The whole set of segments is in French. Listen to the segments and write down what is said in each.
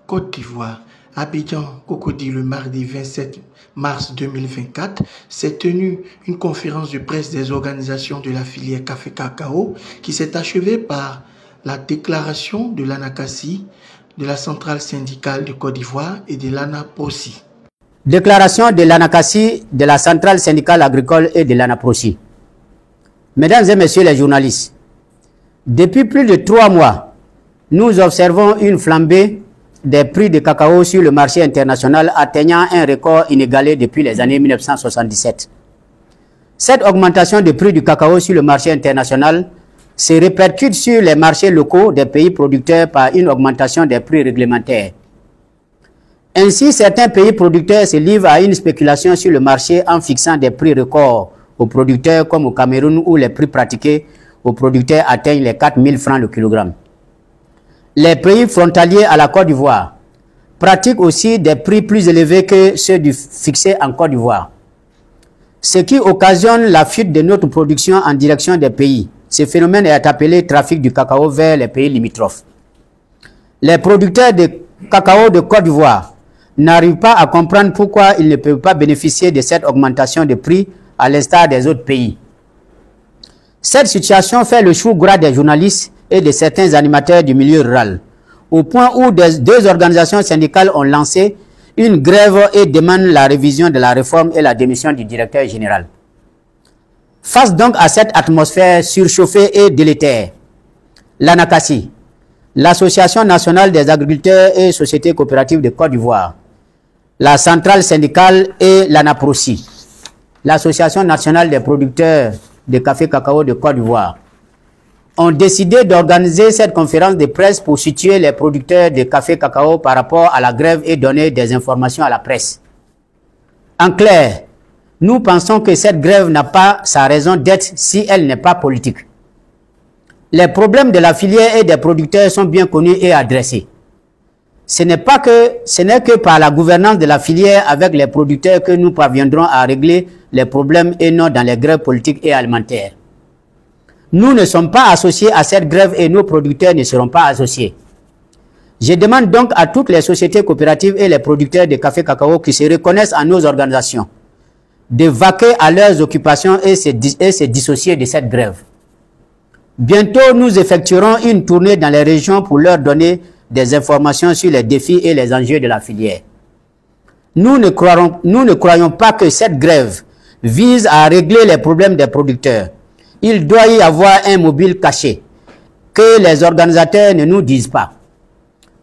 Côte d'Ivoire, Abidjan, Cocody, le mardi 27 mars 2024, s'est tenue une conférence de presse des organisations de la filière café-cacao qui s'est achevée par la déclaration de l'ANACASI, de la centrale syndicale de Côte d'Ivoire et de l'ANAPROSI. Déclaration de l'ANACASI, de la centrale syndicale agricole et de l'ANAPROSI. Mesdames et messieurs les journalistes, depuis plus de 3 mois, nous observons une flambée des prix de cacao sur le marché international atteignant un record inégalé depuis les années 1977. Cette augmentation du prix du cacao sur le marché international se répercute sur les marchés locaux des pays producteurs par une augmentation des prix réglementaires. Ainsi, certains pays producteurs se livrent à une spéculation sur le marché en fixant des prix records aux producteurs comme au Cameroun où les prix pratiqués aux producteurs atteignent les 4 000 francs le kilogramme. Les pays frontaliers à la Côte d'Ivoire pratiquent aussi des prix plus élevés que ceux fixés en Côte d'Ivoire, ce qui occasionne la fuite de notre production en direction des pays. Ce phénomène est appelé trafic du cacao vers les pays limitrophes. Les producteurs de cacao de Côte d'Ivoire n'arrivent pas à comprendre pourquoi ils ne peuvent pas bénéficier de cette augmentation de prix à l'instar des autres pays. Cette situation fait le chou gras des journalistes et de certains animateurs du milieu rural, au point où deux organisations syndicales ont lancé une grève et demandent la révision de la réforme et la démission du directeur général. Face donc à cette atmosphère surchauffée et délétère, l'ANACASI, l'Association nationale des agriculteurs et sociétés coopératives de Côte d'Ivoire, la centrale syndicale et l'ANAPROSI, l'Association nationale des producteurs de café-cacao de Côte d'Ivoire, ont décidé d'organiser cette conférence de presse pour situer les producteurs de café-cacao par rapport à la grève et donner des informations à la presse. En clair, nous pensons que cette grève n'a pas sa raison d'être si elle n'est pas politique. Les problèmes de la filière et des producteurs sont bien connus et adressés. Ce n'est que par la gouvernance de la filière avec les producteurs que nous parviendrons à régler les problèmes et non dans les grèves politiques et alimentaires. Nous ne sommes pas associés à cette grève et nos producteurs ne seront pas associés. Je demande donc à toutes les sociétés coopératives et les producteurs de café-cacao qui se reconnaissent à nos organisations de vaquer à leurs occupations et se dissocier de cette grève. Bientôt, nous effectuerons une tournée dans les régions pour leur donner des informations sur les défis et les enjeux de la filière. Nous ne croyons pas que cette grève vise à régler les problèmes des producteurs. Il doit y avoir un mobile caché que les organisateurs ne nous disent pas.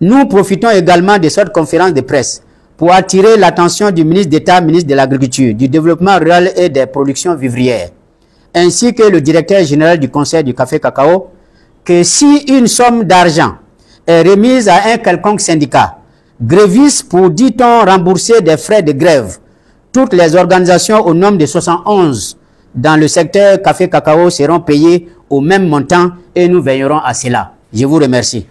Nous profitons également de cette conférence de presse pour attirer l'attention du ministre d'État, ministre de l'Agriculture, du Développement rural et des productions vivrières, ainsi que le directeur général du Conseil du café-cacao, que si une somme d'argent est remise à un quelconque syndicat, gréviste pour, dit-on, rembourser des frais de grève, toutes les organisations au nombre de 71 dans le secteur café-cacao seront payées au même montant et nous veillerons à cela. Je vous remercie.